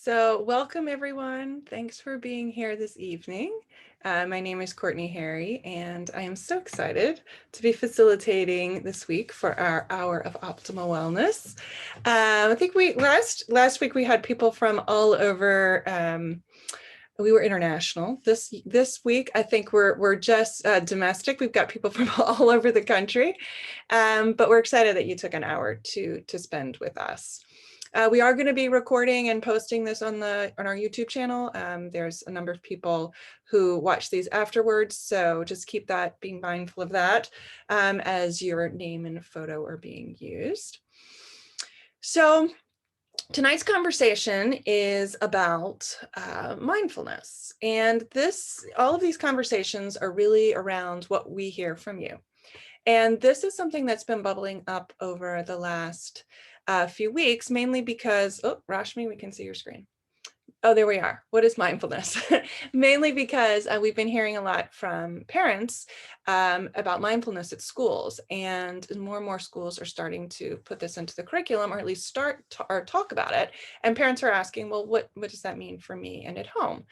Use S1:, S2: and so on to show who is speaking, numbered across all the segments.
S1: So welcome everyone. Thanks for being here this evening. My name is Courtney Harry, and I am so excited to be facilitating this week for our Hour of Optimal Wellness. I think last week we had people from all over. We were international. This week, I think we're just domestic. We've got people from all over the country, but we're excited that you took an hour to spend with us. We are going to be recording and posting this on our YouTube channel. There's a number of people who watch these afterwards, so just being mindful of that as your name and photo are being used. So tonight's conversation is about mindfulness, and all of these conversations are really around what we hear from you. And this is something that's been bubbling up over the last few weeks, mainly because, Rashmi, we can see your screen. Oh, there we are. What is mindfulness? Mainly because we've been hearing a lot from parents about mindfulness at schools, and more and more schools are starting to put this into the curriculum, or at least talk about it. And parents are asking, well, what does that mean for me and at home?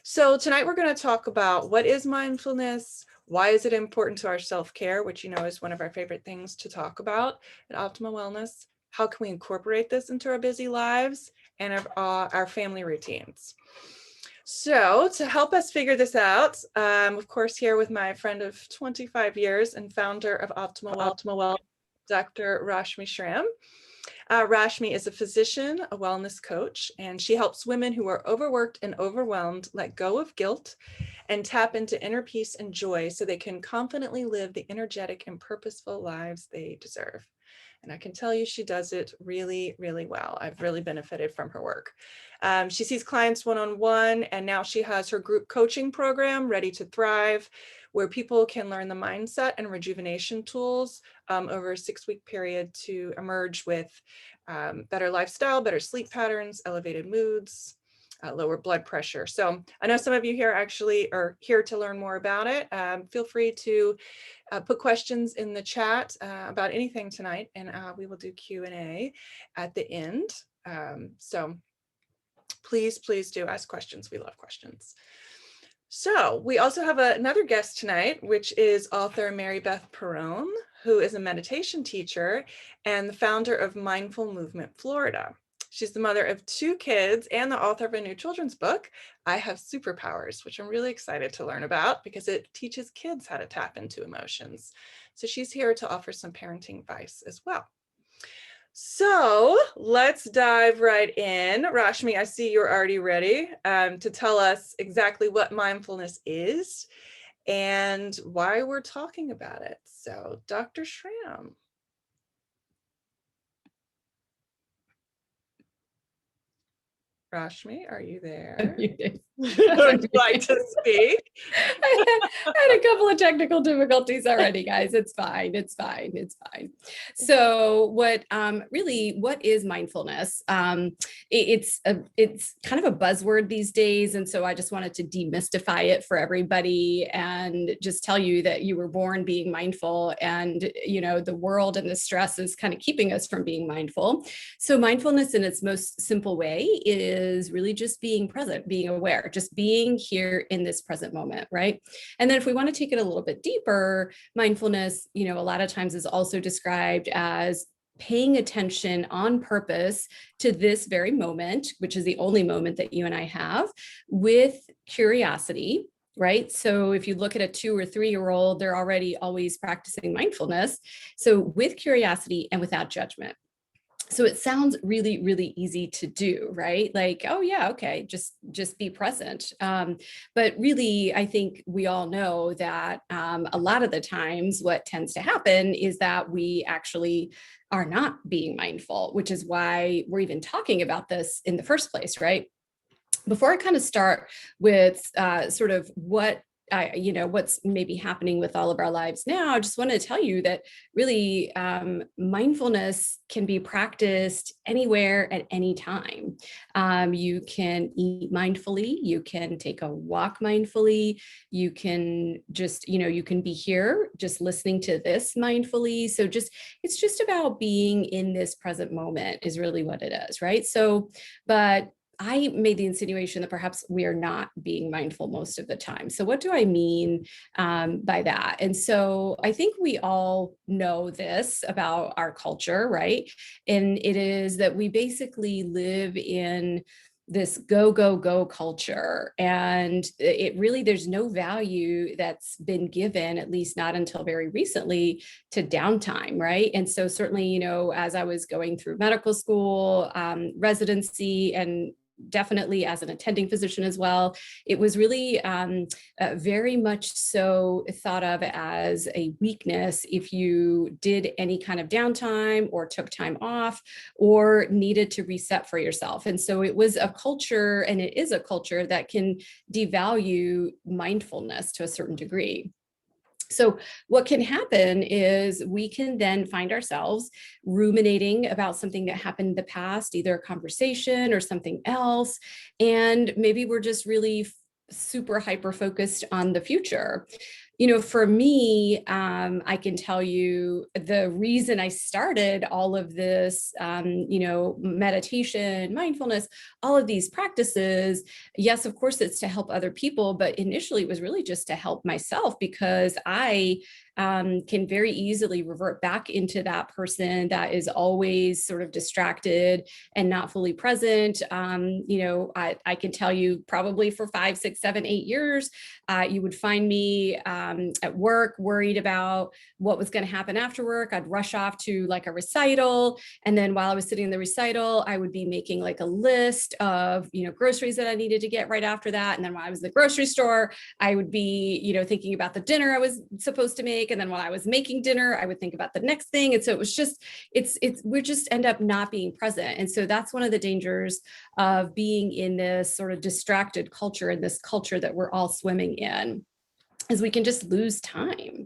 S1: So tonight we're going to talk about what is mindfulness, why is it important to our self-care, which is one of our favorite things to talk about at Optimal Wellness. How can we incorporate this into our busy lives and our family routines? So to help us figure this out, of course, here with my friend of 25 years and founder of Optimal Wellness, Dr. Rashmi Shram. Rashmi is a physician, a wellness coach, and she helps women who are overworked and overwhelmed let go of guilt and tap into inner peace and joy so they can confidently live the energetic and purposeful lives they deserve. And I can tell you she does it really, really well. I've really benefited from her work. She sees clients one-on-one, and now she has her group coaching program, Ready to Thrive, where people can learn the mindset and rejuvenation tools over a 6-week period to emerge with better lifestyle, better sleep patterns, elevated moods, lower blood pressure. So I know some of you here actually are here to learn more about it. Feel free to put questions in the chat about anything tonight, and we will do Q&A at the end. So please do ask questions. We love questions. So we also have another guest tonight, which is author Mary Beth Perrone, who is a meditation teacher and the founder of Mindful Movement Florida. She's the mother of 2 kids and the author of a new children's book, I Have Superpowers, which I'm really excited to learn about because it teaches kids how to tap into emotions. So she's here to offer some parenting advice as well. So let's dive right in. Rashmi, I see you're already ready to tell us exactly what mindfulness is and why we're talking about it. So Dr. Shram. Rashmi, are you there? Would you like to speak?
S2: I had a couple of technical difficulties already, guys. It's fine. So what is mindfulness? It's kind of a buzzword these days. And so I just wanted to demystify it for everybody and just tell you that you were born being mindful, and the world and the stress is kind of keeping us from being mindful. So mindfulness in its most simple way is really just being present, being aware, just being here in this present moment, right? And then if we want to take it a little bit deeper, mindfulness, a lot of times is also described as paying attention on purpose to this very moment, which is the only moment that you and I have, with curiosity, right? So if you look at a 2 or 3-year-old, they're already always practicing mindfulness. So with curiosity and without judgment. So it sounds really, really easy to do, right? Like, oh yeah, okay, just be present. But really, I think we all know that a lot of the times what tends to happen is that we actually are not being mindful, which is why we're even talking about this in the first place, right? Before I kind of start with sort of what's maybe happening with all of our lives now, I just want to tell you that really mindfulness can be practiced anywhere at any time. You can eat mindfully, you can take a walk mindfully, you can just, you can be here just listening to this mindfully. So it's just about being in this present moment is really what it is, right? So, but I made the insinuation that perhaps we are not being mindful most of the time. So what do I mean by that? And so I think we all know this about our culture, right? And it is that we basically live in this go, go, go culture. And it really, there's no value that's been given, at least not until very recently, to downtime, right? And so certainly, as I was going through medical school, residency, and definitely as an attending physician as well, it was really very much so thought of as a weakness if you did any kind of downtime or took time off or needed to reset for yourself. And so it was a culture, and it is a culture that can devalue mindfulness to a certain degree. So what can happen is we can then find ourselves ruminating about something that happened in the past, either a conversation or something else. And maybe we're just really super hyper focused on the future. For me, I can tell you the reason I started all of this, meditation, mindfulness, all of these practices. Yes, of course, it's to help other people, but initially it was really just to help myself, because I can very easily revert back into that person that is always sort of distracted and not fully present. I can tell you probably for 5, 6, 7, 8 years, you would find me at work worried about what was going to happen after work. I'd rush off to like a recital. And then while I was sitting in the recital, I would be making like a list of, groceries that I needed to get right after that. And then when I was in the grocery store, I would be, thinking about the dinner I was supposed to make. And then when I was making dinner, I would think about the next thing. And so it was just, we just end up not being present. And so that's one of the dangers of being in this sort of distracted culture, and this culture that we're all swimming in, is we can just lose time.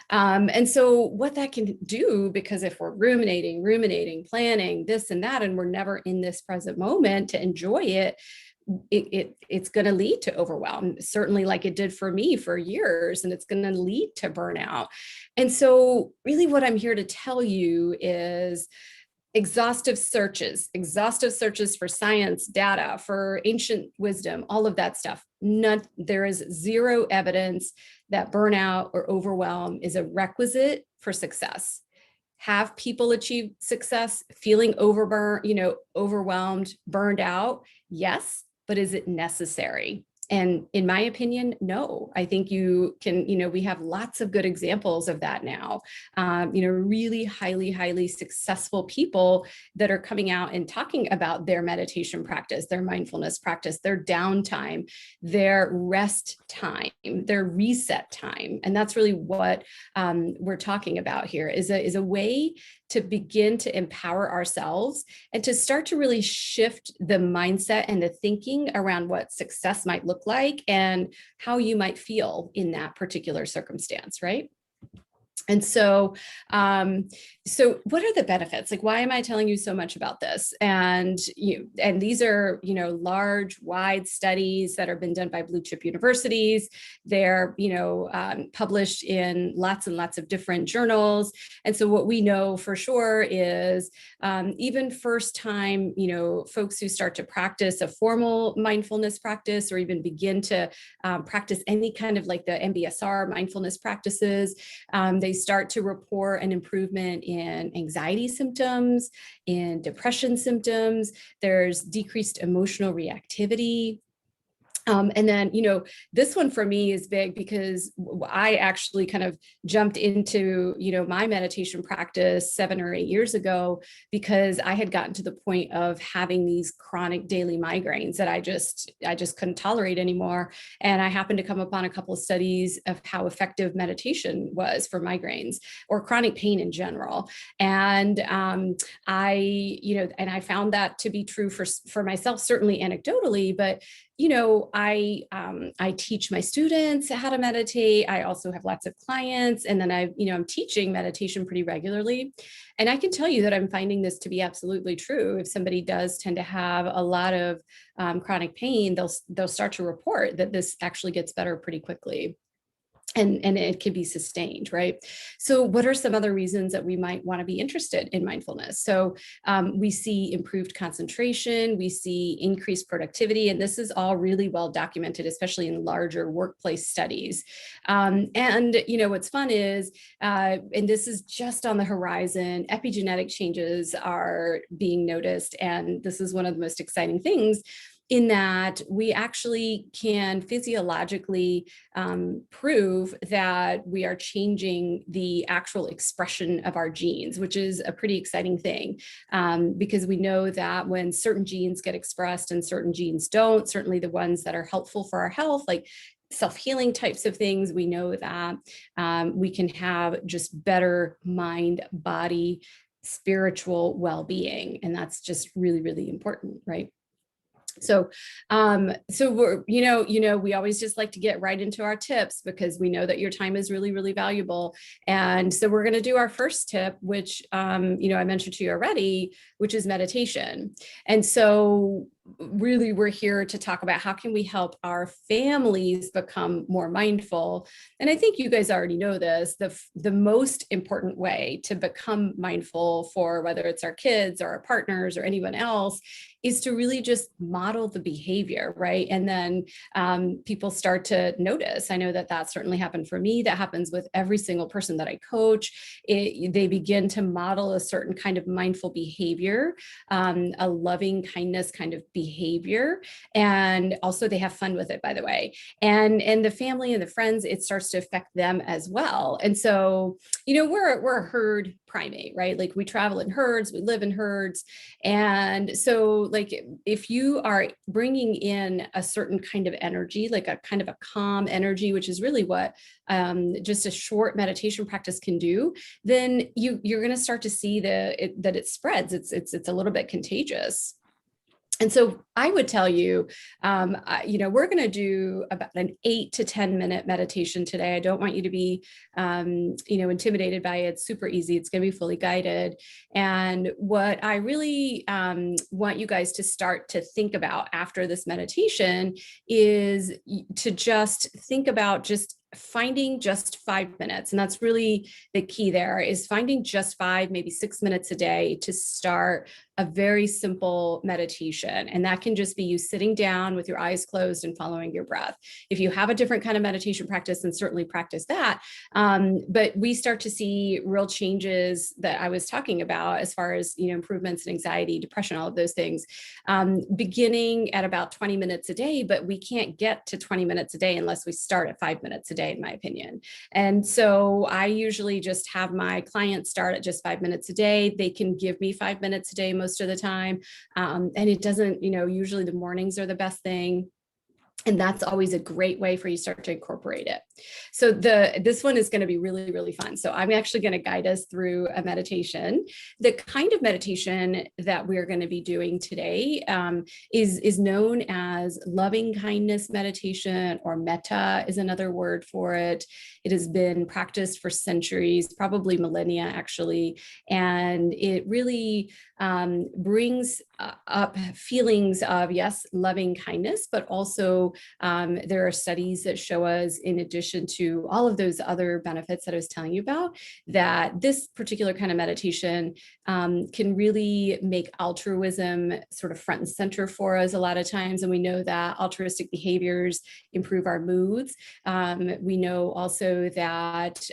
S2: And so what that can do, because if we're ruminating, planning this and that, and we're never in this present moment to enjoy it, it's going to lead to overwhelm, certainly like it did for me for years, and it's going to lead to burnout. And so really what I'm here to tell you is exhaustive searches for science, data, for ancient wisdom, all of that stuff. There is zero evidence that burnout or overwhelm is a requisite for success. Have people achieve success feeling overwhelmed, burned out? Yes, but is it necessary? And in my opinion, no. I think you can, we have lots of good examples of that now. Really highly successful people that are coming out and talking about their meditation practice, their mindfulness practice, their downtime, their rest time, their reset time. And that's really what we're talking about here, is a way to begin to empower ourselves and to start to really shift the mindset and the thinking around what success might look like and how you might feel in that particular circumstance, right? And so, so what are the benefits? Like, why am I telling you so much about this? And these are, large, wide studies that have been done by blue chip universities. They're, published in lots and lots of different journals. And so what we know for sure is even first time, folks who start to practice a formal mindfulness practice, or even begin to practice any kind of like the MBSR mindfulness practices, they start to report an improvement in anxiety symptoms, in depression symptoms. There's decreased emotional reactivity. And then, this one for me is big because I actually kind of jumped into, my meditation practice 7 or 8 years ago, because I had gotten to the point of having these chronic daily migraines that I just couldn't tolerate anymore. And I happened to come upon a couple of studies of how effective meditation was for migraines or chronic pain in general. And I found that to be true for myself, certainly anecdotally, but I teach my students how to meditate. I also have lots of clients, and then I'm teaching meditation pretty regularly. And I can tell you that I'm finding this to be absolutely true. If somebody does tend to have a lot of chronic pain, they'll start to report that this actually gets better pretty quickly. and it can be sustained, right? So what are some other reasons that we might want to be interested in mindfulness? So we see improved concentration, we see increased productivity, and this is all really well documented, especially in larger workplace studies. And what's fun is, and this is just on the horizon, epigenetic changes are being noticed, and this is one of the most exciting things, in that we actually can physiologically prove that we are changing the actual expression of our genes, which is a pretty exciting thing, because we know that when certain genes get expressed and certain genes don't, certainly the ones that are helpful for our health, like self-healing types of things, we know that we can have just better mind, body, spiritual well-being. And that's just really, really important, right? So, so we always just like to get right into our tips because we know that your time is really, really valuable. And so we're going to do our first tip, which, I mentioned to you already, which is meditation. And so really we're here to talk about how can we help our families become more mindful. And I think you guys already know this, the most important way to become mindful for whether it's our kids or our partners or anyone else is to really just model the behavior, right? And then people start to notice. I know that that certainly happened for me. That happens with every single person that I coach. They begin to model a certain kind of mindful behavior, a loving kindness kind of behavior. And also they have fun with it, by the way. And the family and the friends, it starts to affect them as well. And so, we're a herd primate, right? Like we travel in herds, we live in herds. And so like if you are bringing in a certain kind of energy, like a kind of a calm energy, which is really what just a short meditation practice can do, then you're going to start to see that it spreads. It's a little bit contagious. And so I would tell you, we're going to do about an 8 to 10 minute meditation today. I don't want you to be, intimidated by it. It's super easy. It's going to be fully guided. And what I really want you guys to start to think about after this meditation is to just think about just finding just 5 minutes. And that's really the key there, is finding just 5, maybe 6 minutes a day to start a very simple meditation. And that can just be you sitting down with your eyes closed and following your breath. If you have a different kind of meditation practice, then certainly practice that. But we start to see real changes that I was talking about as far as, improvements in anxiety, depression, all of those things, beginning at about 20 minutes a day. But we can't get to 20 minutes a day unless we start at 5 minutes a day, in my opinion. And so I usually just have my clients start at just 5 minutes a day. They can give me 5 minutes a day most of the time. And it doesn't, usually the mornings are the best thing. And that's always a great way for you to start to incorporate it. So this one is going to be really, really fun. So I'm actually going to guide us through a meditation. The kind of meditation that we're going to be doing today is known as loving kindness meditation, or metta is another word for it. It has been practiced for centuries, probably millennia actually. And it really brings up feelings of, yes, loving kindness, but also there are studies that show us, in addition to all of those other benefits that I was telling you about, that this particular kind of meditation can really make altruism sort of front and center for us a lot of times. And we know that altruistic behaviors improve our moods. We know also that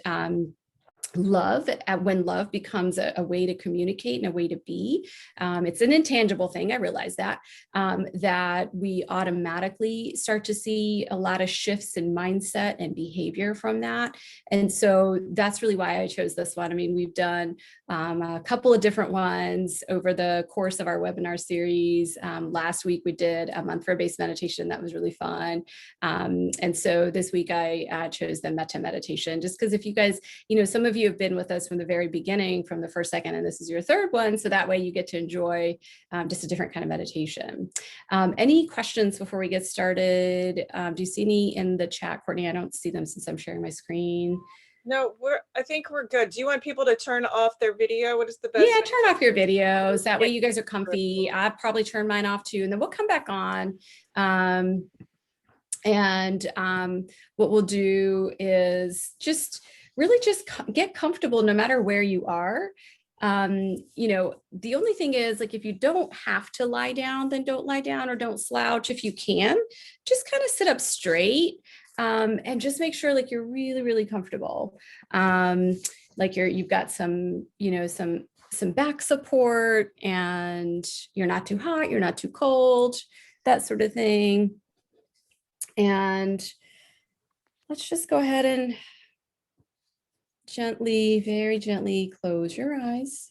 S2: love, when love becomes a way to communicate and a way to be, it's an intangible thing, I realize that, that we automatically start to see a lot of shifts in mindset and behavior from that. And so that's really why I chose this one. I mean, we've done a couple of different ones over the course of our webinar series. Last week we did a mantra-based meditation that was really fun. And so this week I chose the metta meditation, just because if you guys, some of you have been with us from the very beginning, from the first, second, and this is your third one. So that way you get to enjoy just a different kind of meditation. Any questions before we get started? Do you see any in the chat, Courtney? I don't see them since I'm sharing my screen.
S1: No, I think we're good. Do you want people to turn off their video? What is the best?
S2: Yeah, turn off your videos. That way you guys are comfy. I'd probably turn mine off too, and then we'll come back on. And what we'll do is just really just get comfortable no matter where you are. The only thing is, like, if you don't have to lie down, then don't lie down, or don't slouch. If you can, just kind of sit up straight, and just make sure like you're really, really comfortable. Like you've got some, some back support, and you're not too hot, you're not too cold, that sort of thing. And let's just go ahead and gently, very gently close your eyes.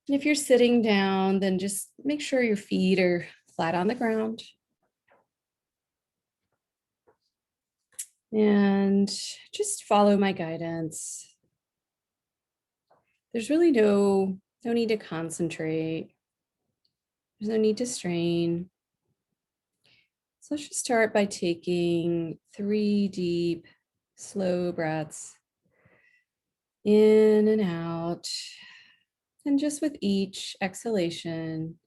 S2: And if you're sitting down, then just make sure your feet are flat on the ground. And just follow my guidance. There's really no need to concentrate. There's no need to strain. So let's just start by taking 3 deep, slow breaths in and out. And just with each exhalation,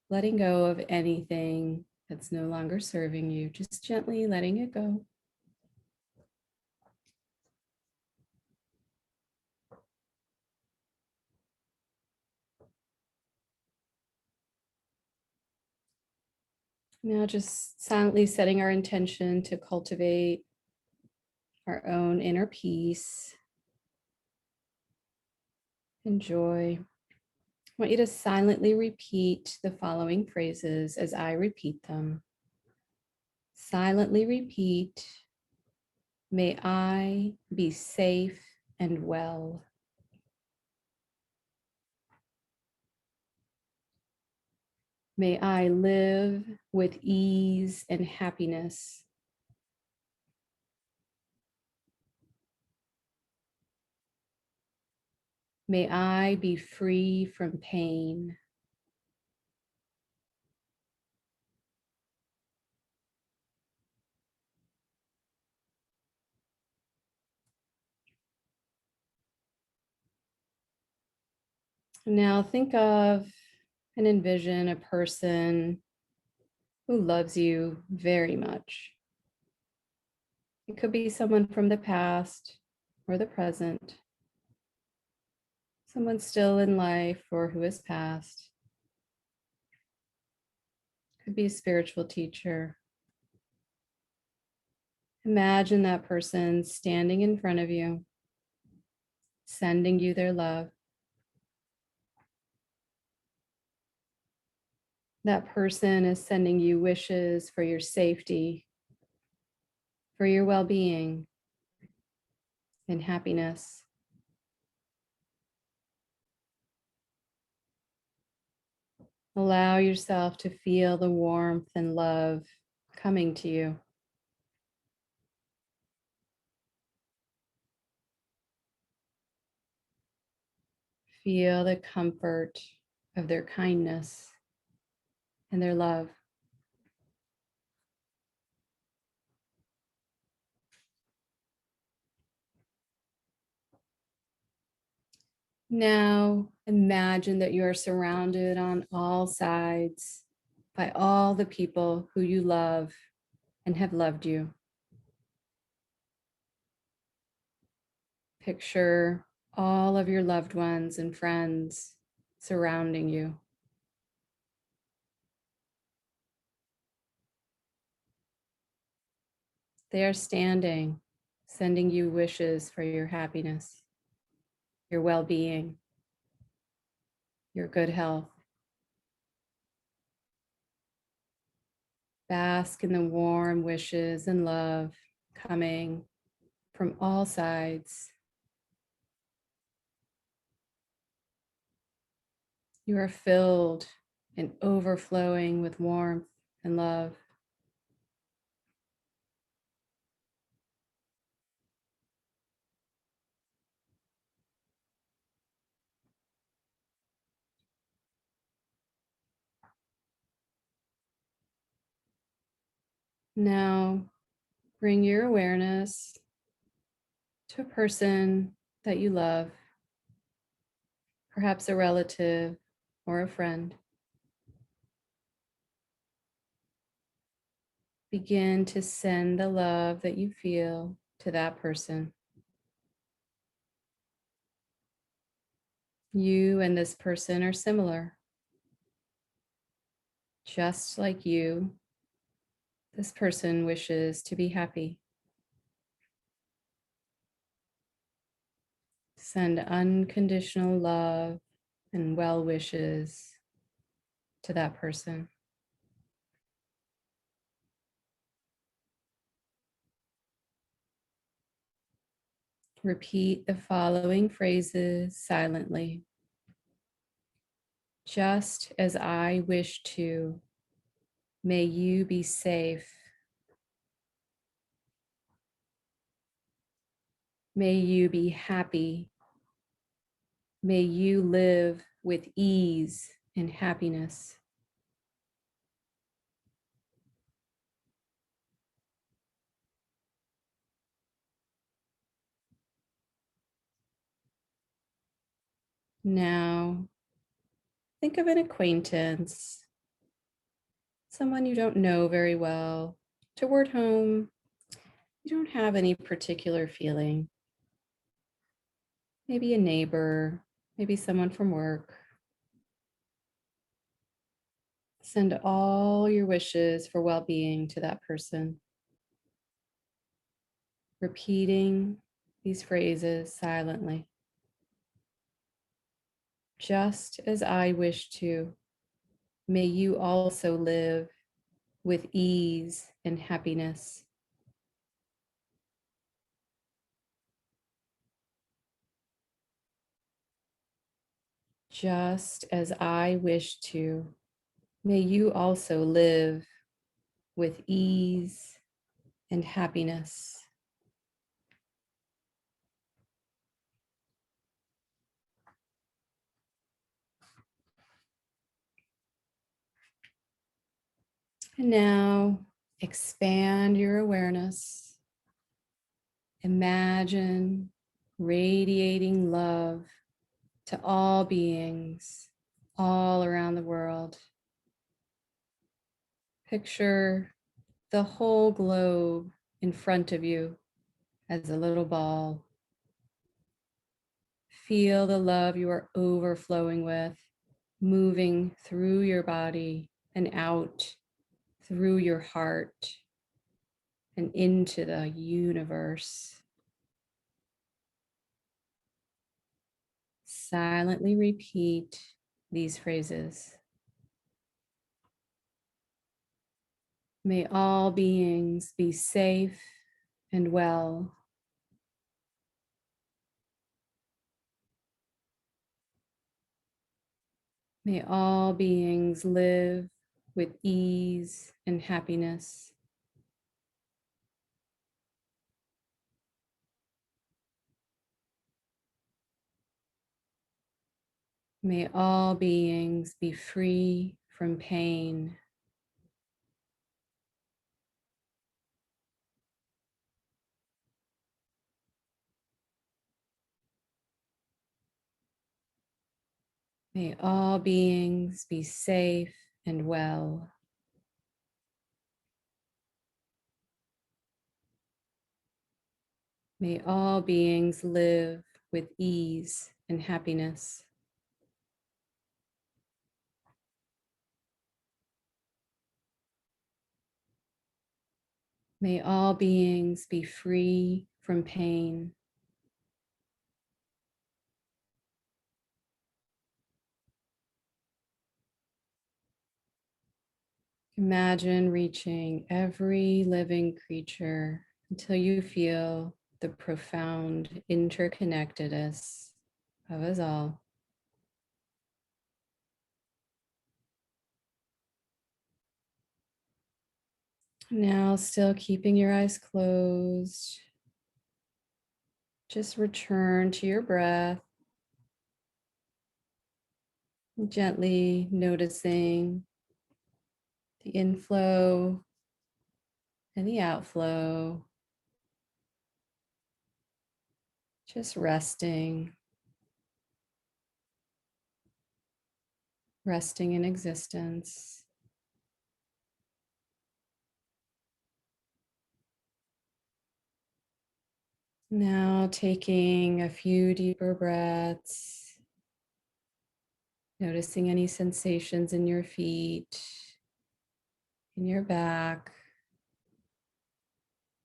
S2: letting go of anything that's no longer serving you, just gently letting it go. Now just silently setting our intention to cultivate our own inner peace and joy. I want you to silently repeat the following phrases as I repeat them. Silently repeat, may I be safe and well. May I live with ease and happiness. May I be free from pain. Now think of and envision a person who loves you very much. It could be someone from the past or the present, someone still in life or who has passed. Could be a spiritual teacher. Imagine that person standing in front of you, sending you their love. That person is sending you wishes for your safety, for your well-being and happiness. Allow yourself to feel the warmth and love coming to you. Feel the comfort of their kindness and their love. Now imagine that you are surrounded on all sides by all the people who you love and have loved you. Picture all of your loved ones and friends surrounding you. They are standing, sending you wishes for your happiness, your well-being, your good health. Bask in the warm wishes and love coming from all sides. You are filled and overflowing with warmth and love. Now bring your awareness to a person that you love, perhaps a relative or a friend. begin to send the love that you feel to that person. You and this person are similar. Just like you, this person wishes to be happy. Send unconditional love and well wishes to that person. Repeat the following phrases silently. Just as I wish to, may you be safe. May you be happy. May you live with ease and happiness. Now, think of an acquaintance, someone you don't know very well. Toward whom you don't have any particular feeling. Maybe a neighbor, maybe someone from work. Send all your wishes for well-being to that person. Repeating these phrases silently. Just as I wish to, may you also live with ease and happiness. Just as I wish to, may you also live with ease and happiness. And now expand your awareness. Imagine radiating love to all beings all around the world. Picture the whole globe in front of you as a little ball. Feel the love you are overflowing with, moving through your body and out through your heart and into the universe. Silently repeat these phrases. May all beings be safe and well. May all beings live with ease and happiness. May all beings be free from pain. May all beings be safe and well. May all beings live with ease and happiness. May all beings be free from pain. Imagine reaching every living creature until you feel the profound interconnectedness of us all. Now, still keeping your eyes closed, just return to your breath, gently noticing the inflow and the outflow, just resting in existence. Now taking a few deeper breaths, noticing any sensations in your feet, in your back,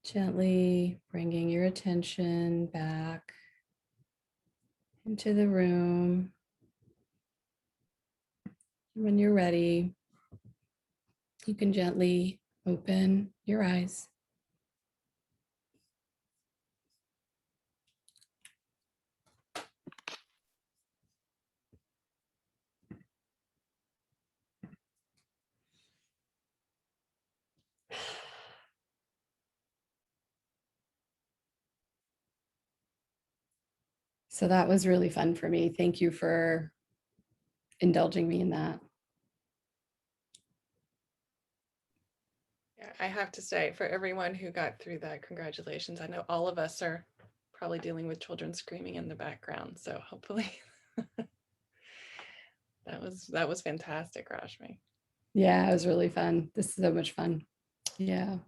S2: gently bringing your attention back into the room. When you're ready, you can gently open your eyes. So that was really fun for me. Thank you for indulging me in that.
S1: Yeah, I have to say, for everyone who got through that, congratulations. I know all of us are probably dealing with children screaming in the background, so hopefully that was fantastic, Rashmi.
S2: Yeah, it was really fun. This is so much fun. Yeah.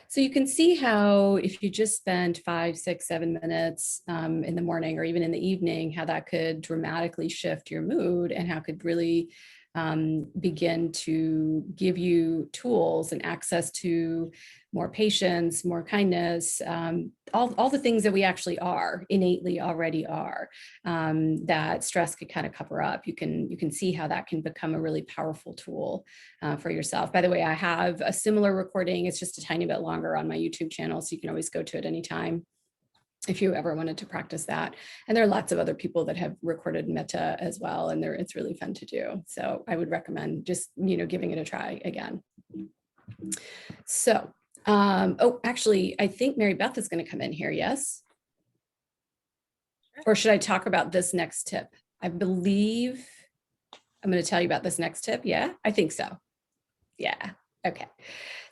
S2: So you can see how if you just spend 5, 6, 7 minutes in the morning or even in the evening, how that could dramatically shift your mood and how it could really begin to give you tools and access to more patience, more kindness, all the things that we actually are innately already are, that stress could kind of cover up. You can see how that can become a really powerful tool for yourself. By the way, I have a similar recording. It's just a tiny bit longer on my YouTube channel, so you can always go to it anytime if you ever wanted to practice that. And there are lots of other people that have recorded metta as well, and it's really fun to do. So I would recommend just, giving it a try again. So, oh, actually, I think Mary Beth is going to come in here. Yes. Or should I talk about this next tip? I believe I'm going to tell you about this next tip. Yeah, I think so. Yeah. Okay.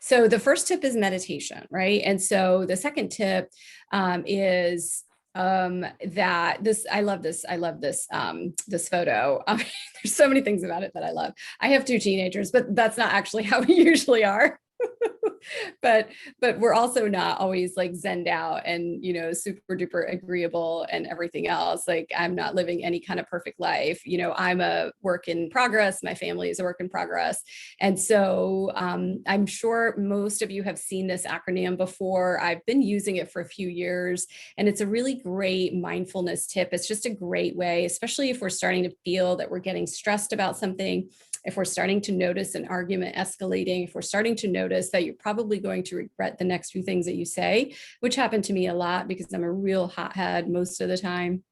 S2: So the first tip is meditation, right? And so the second tip is that I love this this photo. There's so many things about it that I love. I have 2 teenagers, but that's not actually how we usually are. but we're also not always like zenned out and super duper agreeable and everything else. Like, I'm not living any kind of perfect life. I'm a work in progress. My family is a work in progress. And so I'm sure most of you have seen this acronym before. I've been using it for a few years, and it's a really great mindfulness tip. It's just a great way, especially if we're starting to feel that we're getting stressed about something, if we're starting to notice an argument escalating, if we're starting to notice that you're probably going to regret the next few things that you say, which happened to me a lot because I'm a real hothead most of the time,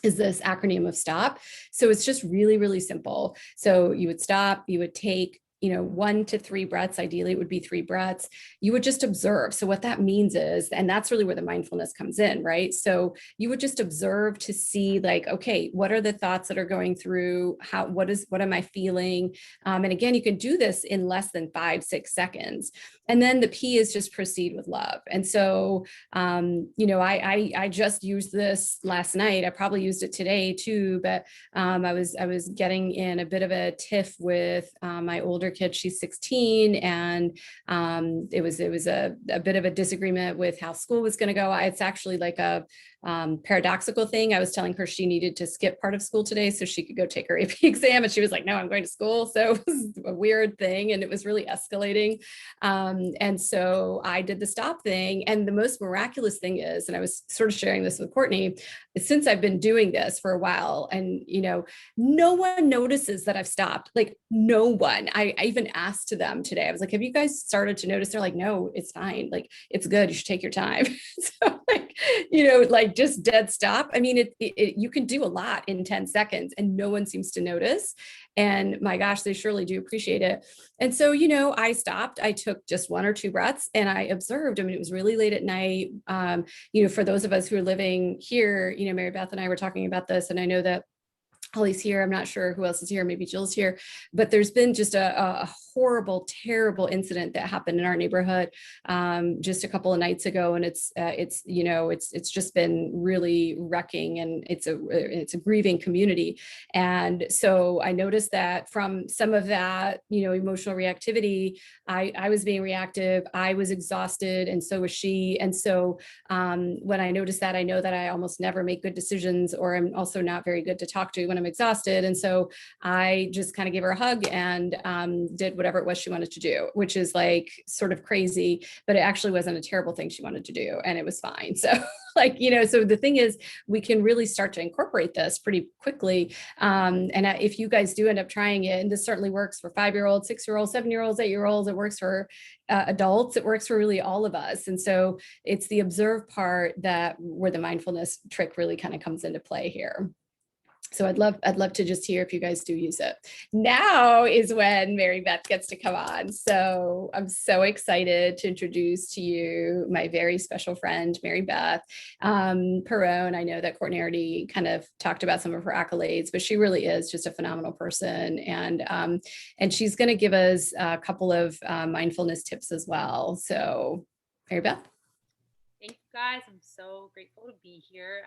S2: is this acronym of STOP. So it's just really, really simple. So you would stop, you would take 1 to 3 breaths. Ideally, it would be 3 breaths. You would just observe. So what that means is, and that's really where the mindfulness comes in, right? So you would just observe to see, like, okay, what are the thoughts that are going through? What am I feeling? And again, you can do this in less than 5, 6 seconds. And then the P is just proceed with love. And so, I just used this last night. I probably used it today too, but I was getting in a bit of a tiff with my older kid. She's 16, and it was a bit of a disagreement with how school was going to go. It's actually like a paradoxical thing. I was telling her she needed to skip part of school today so she could go take her AP exam, and she was like, "No, I'm going to school." So it was a weird thing, and it was really escalating. And so I did the stop thing. And the most miraculous thing is, and I was sort of sharing this with Courtney, since I've been doing this for a while, and no one notices that I've stopped. Like, no one. I even asked to them today. I was like, "Have you guys started to notice?" They're like, "No, it's fine. Like, it's good. You should take your time." So like just dead stop. I mean, you can do a lot in 10 seconds and no one seems to notice. And my gosh, they surely do appreciate it. And so, I stopped, I took just 1 or 2 breaths and I observed. I mean, it was really late at night. For those of us who are living here, Mary Beth and I were talking about this, and I know that Holly's here. I'm not sure who else is here. Maybe Jill's here, but there's been just a horrible, terrible incident that happened in our neighborhood just a couple of nights ago, and it's just been really wrecking, and it's a grieving community. And so I noticed that from some of that, emotional reactivity, I was being reactive, I was exhausted, and so was she. And so when I noticed that, I know that I almost never make good decisions, or I'm also not very good to talk to when I'm exhausted. And so I just kind of gave her a hug and did whatever it was she wanted to do, which is like sort of crazy, but it actually wasn't a terrible thing she wanted to do, and it was fine. So so the thing is, we can really start to incorporate this pretty quickly. And if you guys do end up trying it, and this certainly works for 5-year-olds, 6-year-olds, 7-year-olds, 8-year-olds, it works for adults, it works for really all of us. And so it's the observe part where the mindfulness trick really kind of comes into play here. So I'd love to just hear if you guys do use it. Now is when Mary Beth gets to come on. So I'm so excited to introduce to you my very special friend, Mary Beth Perrone. I know that Courtney already kind of talked about some of her accolades, but she really is just a phenomenal person. And she's going to give us a couple of mindfulness tips as well. So Mary Beth.
S3: Thanks, guys. I'm so grateful to be here.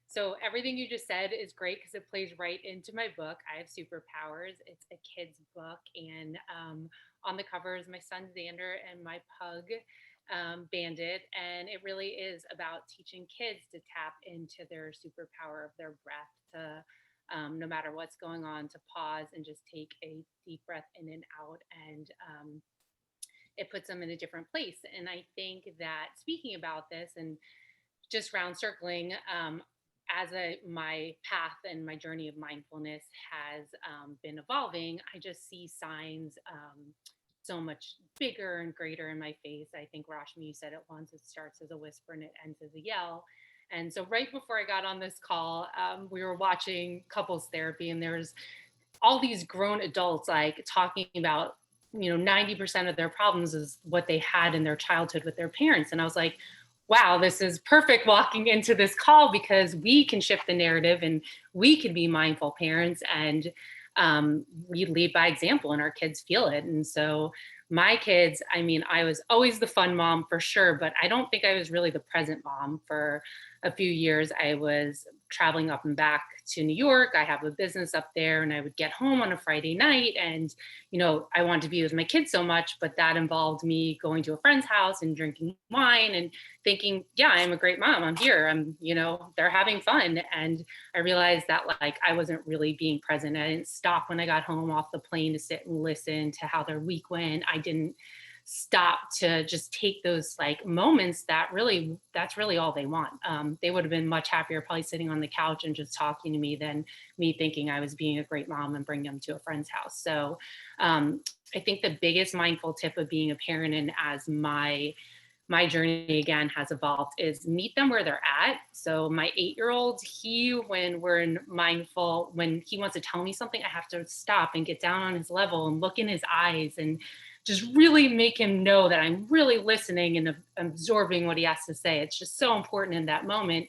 S3: So everything you just said is great because it plays right into my book. I have superpowers. It's a kid's book, and on the cover is my son Xander and my pug Bandit, and it really is about teaching kids to tap into their superpower of their breath, to no matter what's going on, to pause and just take a deep breath in and out, and it puts them in a different place. And I think that, speaking about this and just round circling, as my path and my journey of mindfulness has been evolving, I just see signs so much bigger and greater in my face. I think, Rashmi, you said it once, it starts as a whisper and it ends as a yell. And so right before I got on this call, we were watching couples therapy, and there's all these grown adults like talking about 90% of their problems is what they had in their childhood with their parents. And I was like, wow, this is perfect walking into this call, because we can shift the narrative and we can be mindful parents, and we lead by example and our kids feel it. And so my kids, I was always the fun mom for sure, but I don't think I was really the present mom. For a few years, I was traveling up and back to New York. I have a business up there, and I would get home on a Friday night, and I wanted to be with my kids so much, but that involved me going to a friend's house and drinking wine and thinking, yeah, I'm a great mom, I'm here, they're having fun. And I realized that I wasn't really being present. I didn't stop when I got home off the plane to sit and listen to how their week went. I didn't stop to just take those moments that's really all they want. They would have been much happier probably sitting on the couch and just talking to me than me thinking I was being a great mom and bring them to a friend's house. So I think the biggest mindful tip of being a parent, and as my journey again has evolved, is meet them where they're at. So my 8-year-old, when we're in mindful, when he wants to tell me something, I have to stop and get down on his level and look in his eyes and just really make him know that I'm really listening and absorbing what he has to say. It's just so important in that moment.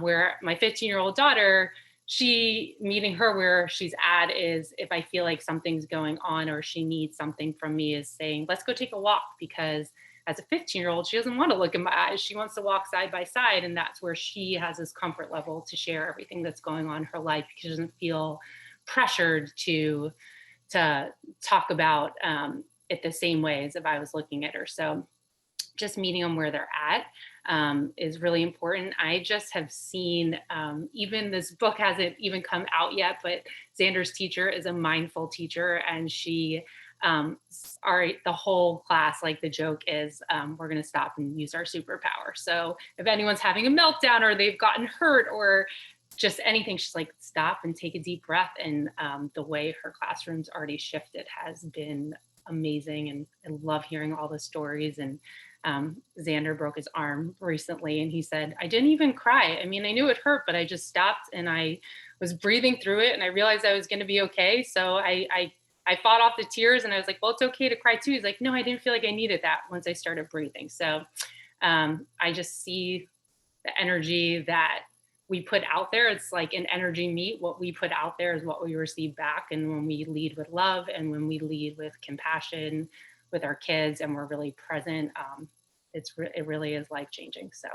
S3: Where my 15-year-old daughter, meeting her where she's at is, if I feel like something's going on or she needs something from me, is saying, let's go take a walk. Because as a 15-year-old, she doesn't want to look in my eyes. She wants to walk side by side. And that's where she has this comfort level to share everything that's going on in her life, because she doesn't feel pressured to talk about it the same way as if I was looking at her. So just meeting them where they're at is really important. I just have seen, even this book hasn't even come out yet, but Xander's teacher is a mindful teacher, and she, the whole class, the joke is, we're going to stop and use our superpower. So if anyone's having a meltdown or they've gotten hurt or just anything, she's like, stop and take a deep breath. And the way her classroom's already shifted has been amazing. And I love hearing all the stories. And Xander broke his arm recently, and he said, I didn't even cry. I knew it hurt, but I just stopped and I was breathing through it, and I realized I was going to be okay. So I fought off the tears, and I was like, well, it's okay to cry too. He's like, no, I didn't feel like I needed that once I started breathing. So I just see the energy that we put out there, it's like an energy meet. What we put out there is what we receive back. And when we lead with love and when we lead with compassion with our kids and we're really present, it really is life changing. So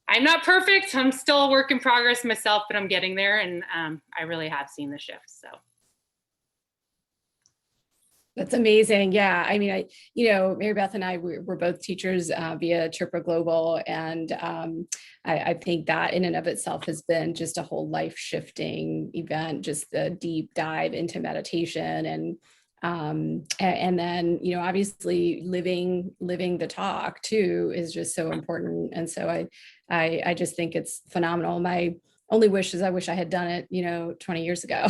S3: I'm not perfect. I'm still a work in progress myself, but I'm getting there. And I really have seen the shift. So.
S2: That's amazing. Yeah. I mean, Mary Beth and I, we're both teachers via Chirpa Global. And I think that in and of itself has been just a whole life shifting event, just a deep dive into meditation and then, obviously living the talk too is just so important. And so I just think it's phenomenal. My only wish is I wish I had done it, 20 years ago.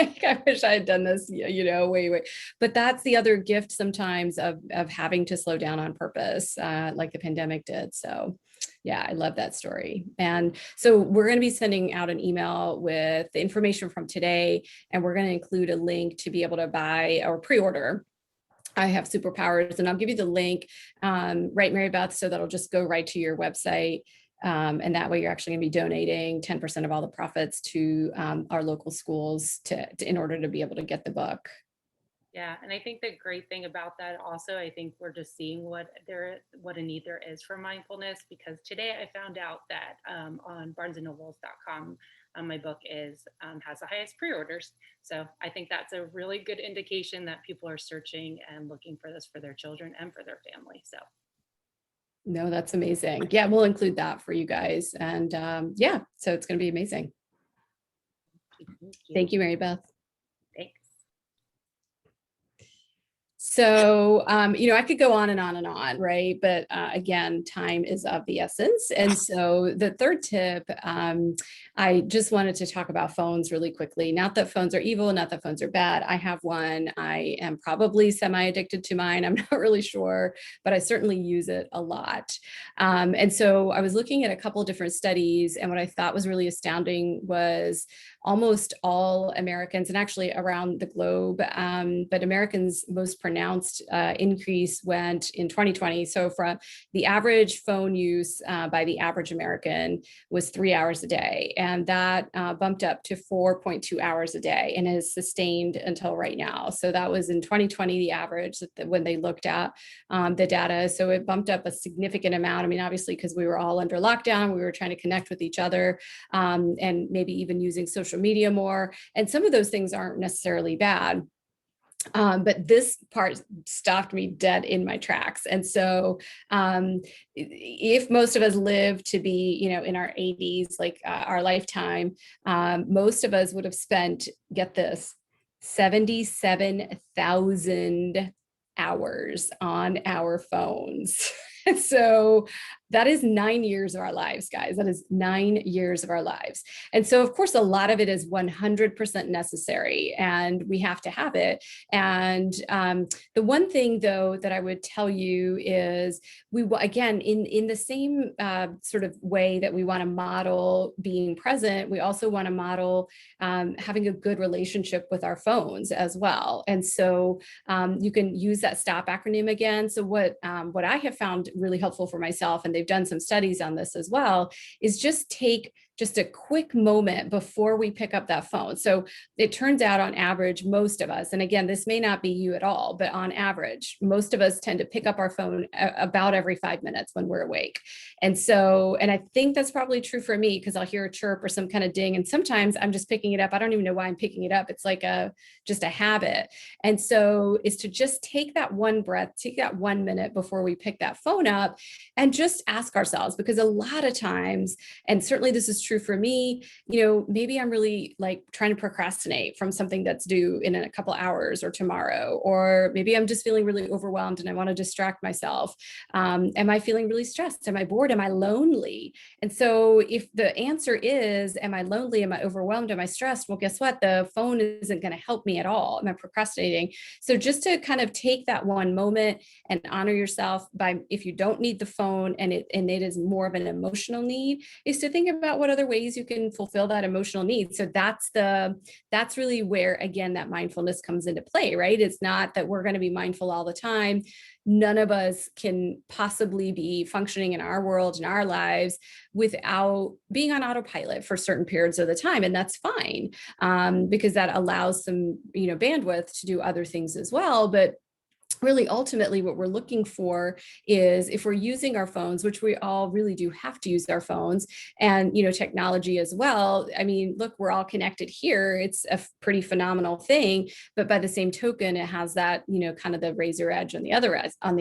S2: I wish I had done this, way. But that's the other gift sometimes of having to slow down on purpose, like the pandemic did. So yeah, I love that story. And so we're going to be sending out an email with the information from today, and we're going to include a link to be able to buy or pre-order I Have Superpowers. And I'll give you the link, right, Mary Beth, so that'll just go right to your website. And that way you're actually going to be donating 10% of all the profits to our local schools in order to be able to get the book.
S3: Yeah, and I think the great thing about that also, I think we're just seeing what a need there is for mindfulness, because today I found out that on barnesandnobles.com, my book has the highest pre-orders. So I think that's a really good indication that people are searching and looking for this for their children and for their family. So.
S2: No, that's amazing. Yeah, we'll include that for you guys. And yeah, so it's going to be amazing. Thank you, Mary Beth.
S3: Thanks.
S2: So, I could go on and on and on, right? But again, time is of the essence. And so the third tip, I just wanted to talk about phones really quickly. Not that phones are evil, not that phones are bad. I have one. I am probably semi-addicted to mine. I'm not really sure, but I certainly use it a lot. And so I was looking at a couple of different studies, and what I thought was really astounding was almost all Americans, and actually around the globe, but Americans' most pronounced increase went in 2020. So from the average phone use by the average American was 3 hours a day. And that bumped up to 4.2 hours a day and has sustained until right now. So that was in 2020, the average when they looked at the data. So it bumped up a significant amount. I mean, obviously, because we were all under lockdown, we were trying to connect with each other and maybe even using social media more. And some of those things aren't necessarily bad. But this part stopped me dead in my tracks. And so if most of us live to be, in our 80s, like our lifetime, most of us would have spent, get this, 77,000 hours on our phones. So that is 9 years of our lives, guys. That is 9 years of our lives. And so, of course, a lot of it is 100% necessary, and we have to have it. And the one thing, though, that I would tell you is again, in the same sort of way that we want to model being present, we also want to model having a good relationship with our phones as well. And so you can use that STOP acronym again. So what I have found really helpful for myself, and they've done some studies on this as well, is just take just a quick moment before we pick up that phone. So it turns out on average, most of us, and again, this may not be you at all, but on average, most of us tend to pick up our phone about every 5 minutes when we're awake. And so, and I think that's probably true for me, because I'll hear a chirp or some kind of ding, and sometimes I'm just picking it up. I don't even know why I'm picking it up. It's like just a habit. And so is to just take that one breath, take that 1 minute before we pick that phone up, and just ask ourselves, because a lot of times, and certainly this is true for me, maybe I'm really like trying to procrastinate from something that's due in a couple hours or tomorrow, or maybe I'm just feeling really overwhelmed and I want to distract myself. Am I feeling really stressed? Am I bored? Am I lonely? And so if the answer is, am I lonely? Am I overwhelmed? Am I stressed? Well, guess what? The phone isn't going to help me at all. Am I procrastinating? So just to kind of take that one moment and honor yourself by, if you don't need the phone and it is more of an emotional need, is to think about what other other ways you can fulfill that emotional need. So that's really where, again, that mindfulness comes into play, right? It's not that we're going to be mindful all the time. None of us can possibly be functioning in our world, in our lives, without being on autopilot for certain periods of the time. And that's fine, because that allows some, bandwidth to do other things as well. But really, ultimately, what we're looking for is, if we're using our phones, which we all really do have to use our phones, and technology as well. I mean, look, we're all connected here. It's a pretty phenomenal thing, but by the same token, it has that kind of the razor edge on the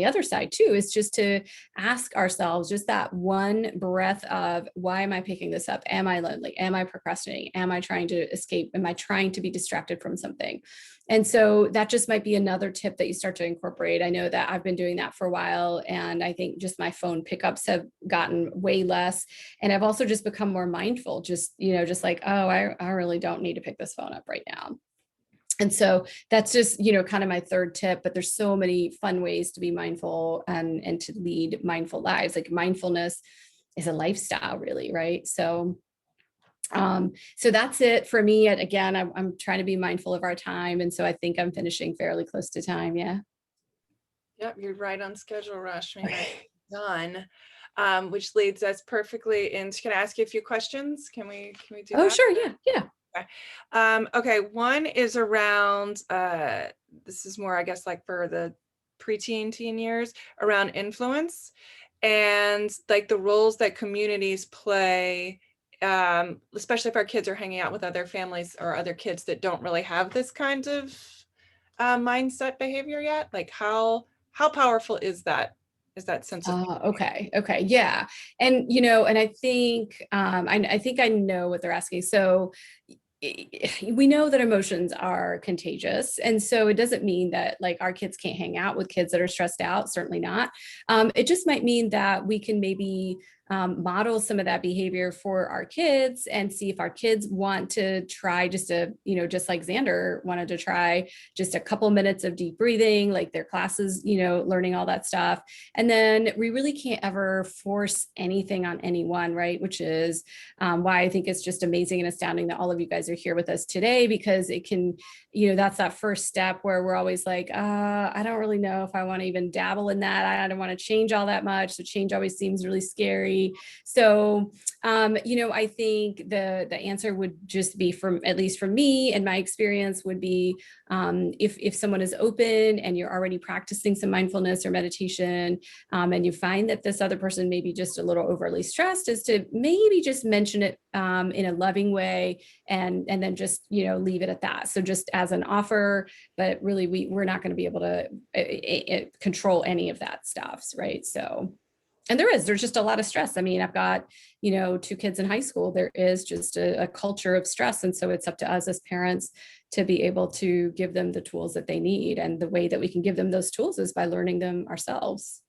S2: other side too. Is just to ask ourselves just that one breath of, why am I picking this up? Am I lonely? Am I procrastinating? Am I trying to escape? Am I trying to be distracted from something? And so that just might be another tip that you start to incorporate. I know that I've been doing that for a while, and I think just my phone pickups have gotten way less. And I've also just become more mindful, just like, oh, I really don't need to pick this phone up right now. And so that's just, kind of my third tip, but there's so many fun ways to be mindful and to lead mindful lives. Like, mindfulness is a lifestyle, really, right? So that's it for me. And again, I'm trying to be mindful of our time. And so I think I'm finishing fairly close to time. Yeah.
S1: Yep, you're right on schedule, Rashmi. Done. Which leads us perfectly into, can I ask you a few questions? Can we do that?
S2: Oh, sure. Yeah. Yeah.
S1: Okay. Okay. One is around, this is more, I guess, like for the preteen, teen years, around influence and like the roles that communities play, especially if our kids are hanging out with other families or other kids that don't really have this kind of mindset behavior yet. Like how powerful is that? Is that sense of
S2: Okay. Yeah. And, and I think, I think I know what they're asking. So we know that emotions are contagious. And so it doesn't mean that, like, our kids can't hang out with kids that are stressed out. Certainly not. It just might mean that we can maybe model some of that behavior for our kids, and see if our kids want to try just just like Xander wanted to try just a couple minutes of deep breathing, like their classes, learning all that stuff. And then we really can't ever force anything on anyone, right? Which is why I think it's just amazing and astounding that all of you guys are here with us today, because it can, that's that first step where we're always like, I don't really know if I want to even dabble in that. I don't want to change all that much. So change always seems really scary. So, I think the answer would just be, from, at least from me and my experience, would be, if someone is open and you're already practicing some mindfulness or meditation, and you find that this other person may be just a little overly stressed, is to maybe just mention it in a loving way, and then just leave it at that. So just as an offer, but really we're not going to be able to control any of that stuff, right? So, and there's just a lot of stress. I mean, I've got, 2 kids in high school. There is just a culture of stress. And so it's up to us as parents to be able to give them the tools that they need. And the way that we can give them those tools is by learning them ourselves.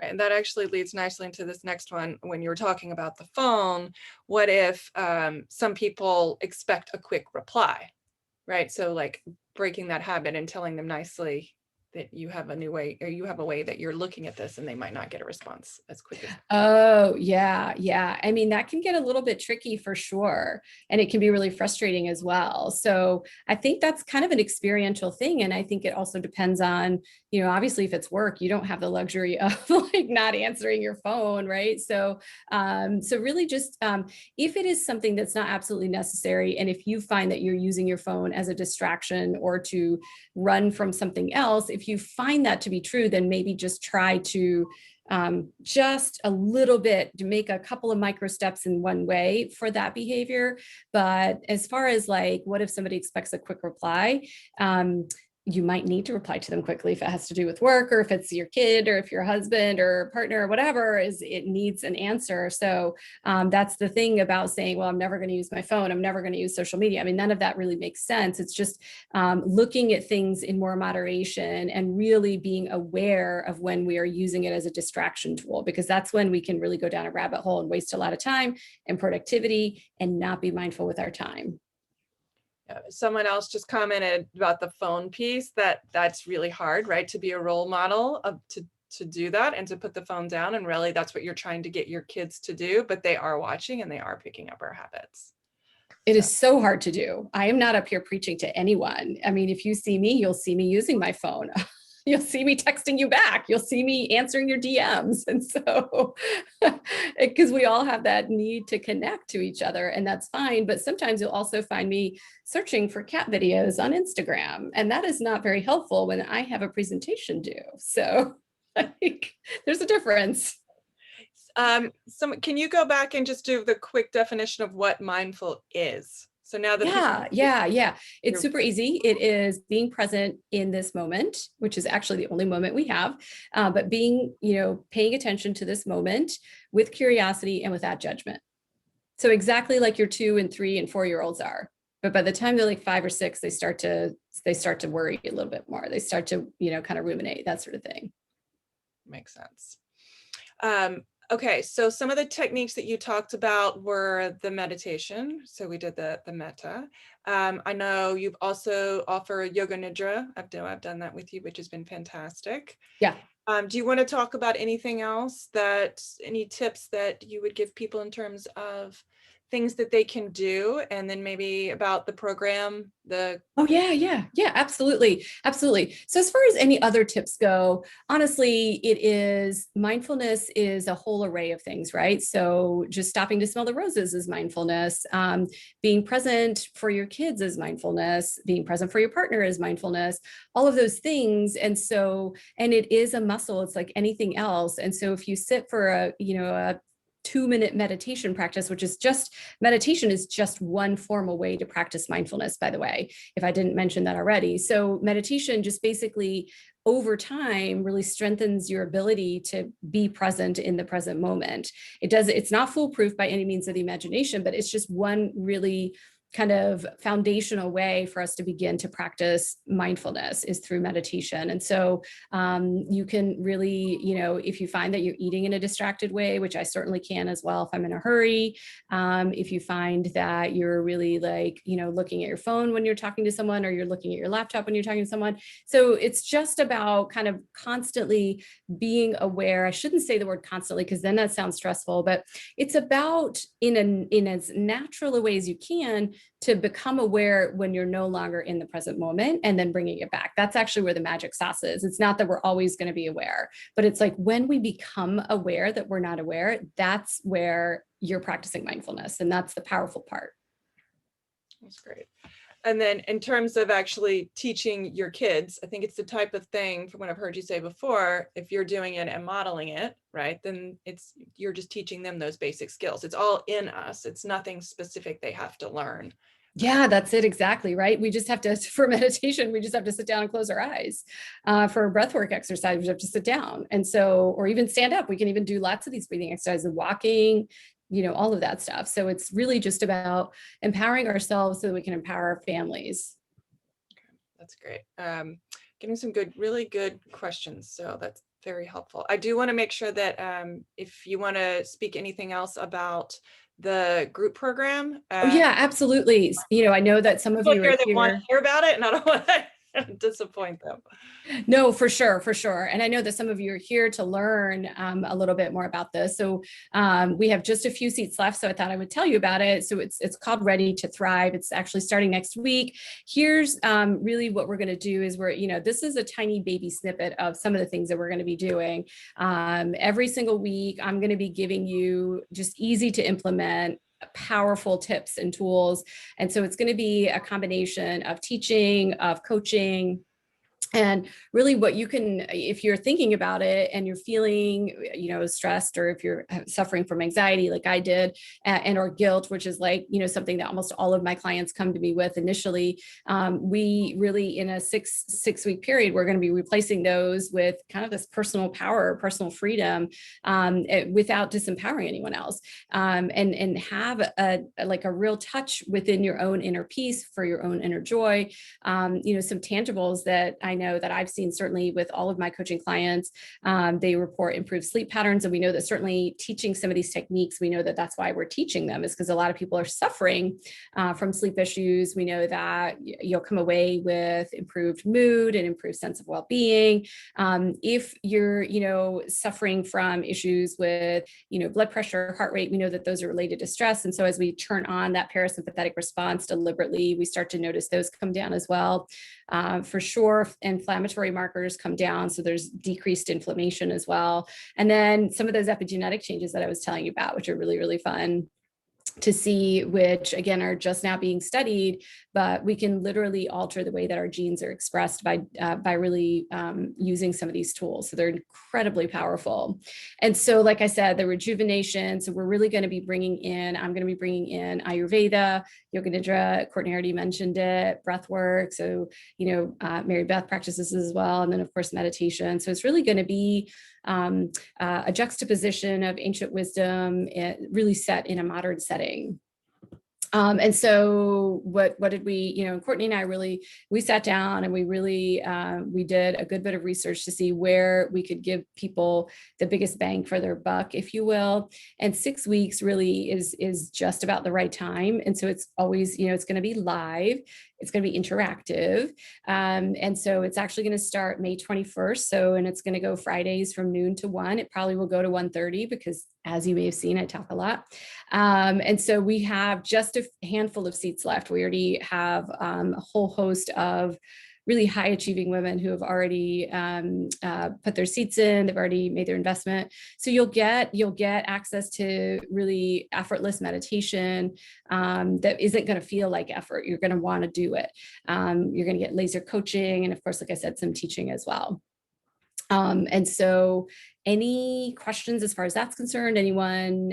S1: Right. And that actually leads nicely into this next one. When you were talking about the phone, what if some people expect a quick reply, right? So like breaking that habit and telling them nicely that you have a new way, or you have a way that you're looking at this, and they might not get a response as quick as.
S2: Oh, yeah. Yeah. I mean, that can get a little bit tricky for sure. And it can be really frustrating as well. So I think that's kind of an experiential thing. And I think it also depends on, obviously, if it's work, you don't have the luxury of like not answering your phone, right? So, so really just, if it is something that's not absolutely necessary, and if you find that you're using your phone as a distraction or to run from something else, if you find that to be true, then maybe just try to just a little bit, to make a couple of micro steps in one way for that behavior. But as far as like, what if somebody expects a quick reply? You might need to reply to them quickly if it has to do with work, or if it's your kid, or if your husband or partner or whatever, is it needs an answer. So that's the thing about saying, well, I'm never going to use my phone, I'm never going to use social media. I mean, none of that really makes sense. It's just looking at things in more moderation, and really being aware of when we are using it as a distraction tool, because that's when we can really go down a rabbit hole and waste a lot of time and productivity and not be mindful with our time.
S1: Someone else just commented about the phone piece, that's really hard, right? To be a role model, to to do that and to put the phone down. And really that's what you're trying to get your kids to do, but they are watching and they are picking up our habits.
S2: It is so hard to do. I am not up here preaching to anyone. I mean, if you see me, you'll see me using my phone. You'll see me texting you back. You'll see me answering your DMs. And so, because we all have that need to connect to each other, and that's fine. But sometimes you'll also find me searching for cat videos on Instagram. And that is not very helpful when I have a presentation due. So, like, there's a difference.
S1: Can you go back and just do the quick definition of what mindful is? So now that
S2: Yeah. It's super easy. It is being present in this moment, which is actually the only moment we have, but being, paying attention to this moment with curiosity and without judgment. So exactly like your 2 and 3 and 4-year-olds are. But by the time they're like 5 or 6, they start to worry a little bit more. They start to, kind of ruminate, that sort of thing.
S1: Makes sense. Okay, so some of the techniques that you talked about were the meditation. So we did the metta. I know you've also offered yoga nidra. I've done that with you, which has been fantastic.
S2: Yeah.
S1: Do you want to talk about anything else, any tips that you would give people in terms of things that they can do, and then maybe about the program,
S2: Yeah, absolutely. So as far as any other tips go, honestly, mindfulness is a whole array of things, right? So just stopping to smell the roses is mindfulness. Being present for your kids is mindfulness. Being present for your partner is mindfulness. All of those things. And it is a muscle. It's like anything else. And so if you sit for a 2-minute meditation practice, meditation is just one formal way to practice mindfulness, by the way, if I didn't mention that already. So meditation just basically over time really strengthens your ability to be present in the present moment. It's not foolproof by any means of the imagination, but it's just one really kind of foundational way for us to begin to practice mindfulness is through meditation. And so you can really, if you find that you're eating in a distracted way, which I certainly can as well if I'm in a hurry, if you find that you're really looking at your phone when you're talking to someone, or you're looking at your laptop when you're talking to someone. So it's just about kind of constantly being aware. I shouldn't say the word constantly because then that sounds stressful, but it's about in as natural a way as you can to become aware when you're no longer in the present moment, and then bringing it back. That's actually where the magic sauce is. It's not that we're always going to be aware, but it's like when we become aware that we're not aware, that's where you're practicing mindfulness. And that's the powerful part.
S1: That's great. And then in terms of actually teaching your kids, I think it's the type of thing, from what I've heard you say before, if you're doing it and modeling it, right, then you're just teaching them those basic skills. It's all in us. It's nothing specific they have to learn.
S2: Yeah, that's it. Exactly. Right. We just have to, for meditation, we just have to sit down and close our eyes. For a breathwork exercise, we have to sit down. And so, or even stand up. We can even do lots of these breathing exercises, walking, all of that stuff. So it's really just about empowering ourselves so that we can empower our families.
S1: Okay, that's great. Getting some really good questions. So that's very helpful. I do want to make sure that if you want to speak anything else about the group program.
S2: Oh yeah, absolutely. I know that some of you are here.
S1: Want to hear about it, and I don't want to disappoint them.
S2: No, for sure. And I know that some of you are here to learn a little bit more about this. So we have just a few seats left. So I thought I would tell you about it. So it's called Ready to Thrive. It's actually starting next week. Here's really what we're going to do is this is a tiny baby snippet of some of the things that we're going to be doing. Every single week, I'm going to be giving you just easy to implement powerful tips and tools. And so it's going to be a combination of teaching, of coaching, and really what you can, if you're thinking about it and you're feeling, stressed, or if you're suffering from anxiety, like I did, and or guilt, which is something that almost all of my clients come to me with initially, we really, in a six week period, we're going to be replacing those with kind of this personal power, personal freedom, without disempowering anyone else, and have a real touch within your own inner peace for your own inner joy, some tangibles that I know that I've seen certainly with all of my coaching clients, they report improved sleep patterns. And we know that certainly teaching some of these techniques, we know that that's why we're teaching them, is because a lot of people are suffering from sleep issues. We know that you'll come away with improved mood and improved sense of well-being. If you're, suffering from issues with, blood pressure, heart rate, we know that those are related to stress. And so as we turn on that parasympathetic response deliberately, we start to notice those come down as well. For sure, inflammatory markers come down. So there's decreased inflammation as well. And then some of those epigenetic changes that I was telling you about, which are really, really fun to see, which again are just now being studied, but we can literally alter the way that our genes are expressed by really using some of these tools. So they're incredibly powerful. And so, like I said, the rejuvenation. So we're really going to be I'm going to be bringing in Ayurveda, Yoga Nidra. Courtney already mentioned it, breath work. So, Mary Beth practices as well. And then of course, meditation. So it's really going to be a juxtaposition of ancient wisdom, really set in a modern setting. And so what did we, Courtney and I we sat down and we really, we did a good bit of research to see where we could give people the biggest bang for their buck, if you will. And 6 weeks really is just about the right time. And so it's always, it's going to be live. It's going to be interactive. And so it's actually going to start May 21st. And it's going to go Fridays from noon to 1. It probably will go to 1:30 because, as you may have seen, I talk a lot. And so we have just a handful of seats left. We already have a whole host of really high achieving women who have already put their seats in. They've already made their investment. So you'll get access to really effortless meditation that isn't going to feel like effort. You're going to want to do it. You're going to get laser coaching. And of course, like I said, some teaching as well. And so any questions as far as that's concerned, anyone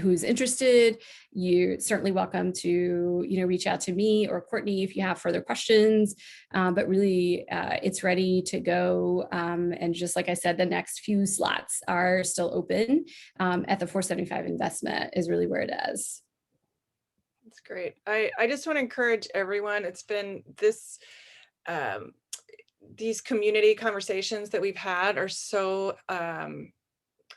S2: who's interested, you're certainly welcome to, reach out to me or Courtney if you have further questions, but really it's ready to go. And just like I said, the next few slots are still open at the 475 investment is really where it is.
S1: That's great. I just want to encourage everyone. It's been this, these community conversations that we've had are so, I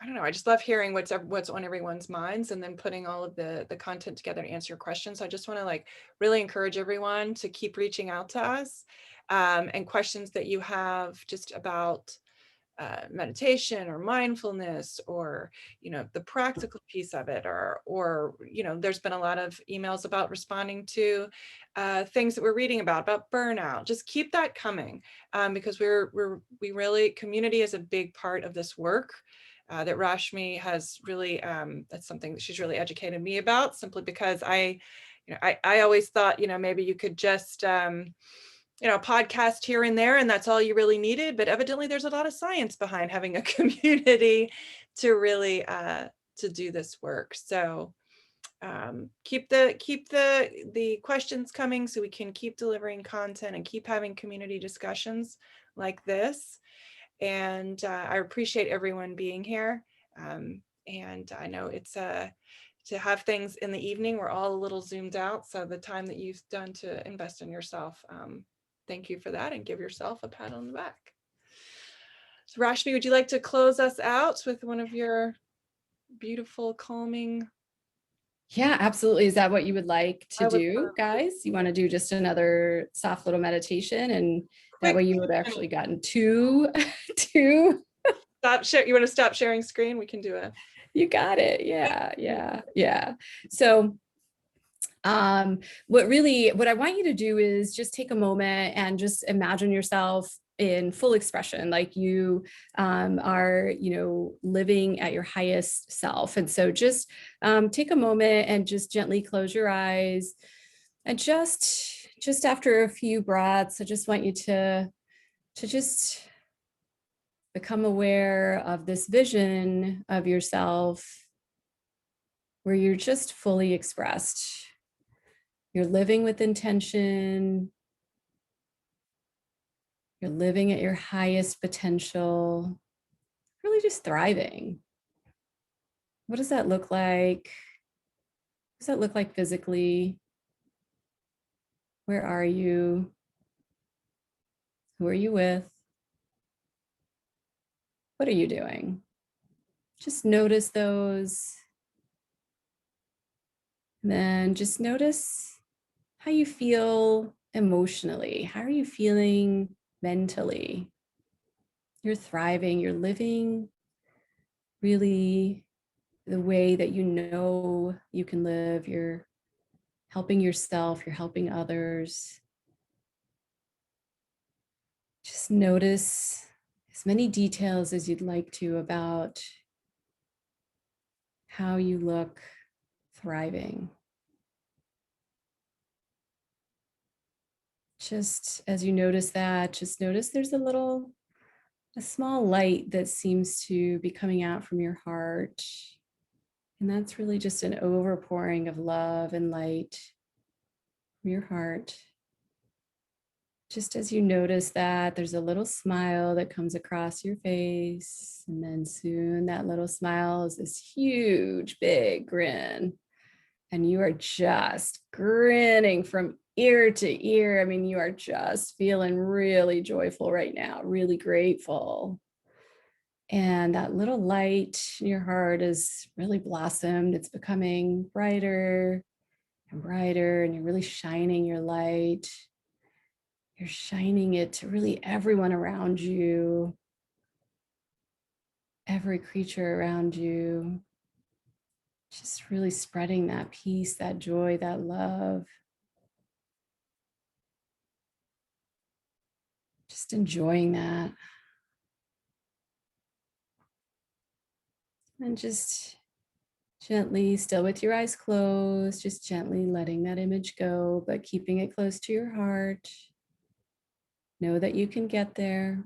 S1: don't know, I just love hearing what's on everyone's minds and then putting all of the content together to answer your questions. So I just want to really encourage everyone to keep reaching out to us, and questions that you have just about meditation or mindfulness or, the practical piece of it, or, there's been a lot of emails about responding to things that we're reading about burnout. Just keep that coming, because we really, community is a big part of this work that Rashmi has really, that's something that she's really educated me about, simply because I always thought, maybe you could just, podcast here and there, and that's all you really needed. But evidently there's a lot of science behind having a community to really to do this work. So keep the questions coming so we can keep delivering content and keep having community discussions like this. And I appreciate everyone being here. And I know it's to have things in the evening, we're all a little zoomed out. So the time that you've done to invest in yourself, thank you for that, and give yourself a pat on the back. So Rashmi, would you like to close us out with one of your beautiful, calming?
S2: Yeah, absolutely. Is that what you would like to do, guys? You want to do just another soft little meditation, and that way you would have actually gotten two.
S1: Stop share. You want to stop sharing screen? We can do it.
S2: You got it. Yeah. So what I want you to do is just take a moment and just imagine yourself in full expression, like you are, living at your highest self. And so just take a moment and just gently close your eyes. And just after a few breaths, I just want you to just become aware of this vision of yourself where you're just fully expressed. You're living with intention. You're living at your highest potential, really just thriving. What does that look like? What does that look like physically? Where are you? Who are you with? What are you doing? Just notice those. And then just notice how you feel emotionally. How are you feeling mentally? You're thriving, you're living really the way that you know you can live. You're helping yourself, you're helping others. Just notice as many details as you'd like to about how you look thriving. Just as you notice that, just notice there's a small light that seems to be coming out from your heart. And that's really just an overpouring of love and light from your heart. Just as you notice that, there's a little smile that comes across your face. And then soon that little smile is this huge, big grin. And you are just grinning from ear to ear. I mean, you are just feeling really joyful right now, really grateful. And that little light in your heart is really blossomed. It's becoming brighter and brighter, and you're really shining your light. You're shining it to really everyone around you, every creature around you, just really spreading that peace, that joy, that love. Just enjoying that. And just gently, still with your eyes closed, just gently letting that image go, but keeping it close to your heart. Know that you can get there.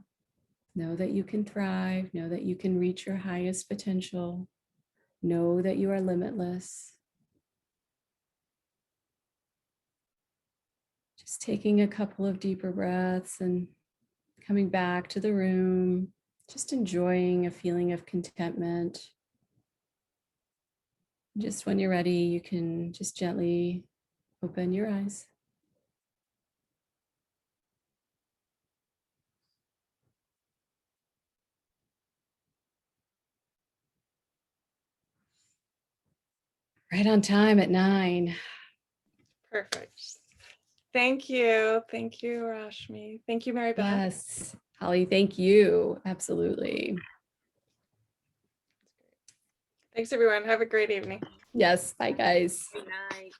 S2: Know that you can thrive. Know that you can reach your highest potential. Know that you are limitless. Just taking a couple of deeper breaths and coming back to the room, just enjoying a feeling of contentment. Just when you're ready, you can just gently open your eyes. Right on time at 9.
S1: Perfect. Thank you. Thank you, Rashmi. Thank you, Mary Beth.
S2: Yes, Holly, thank you. Absolutely.
S1: Thanks, everyone. Have a great evening.
S2: Yes, bye guys.
S3: Good night.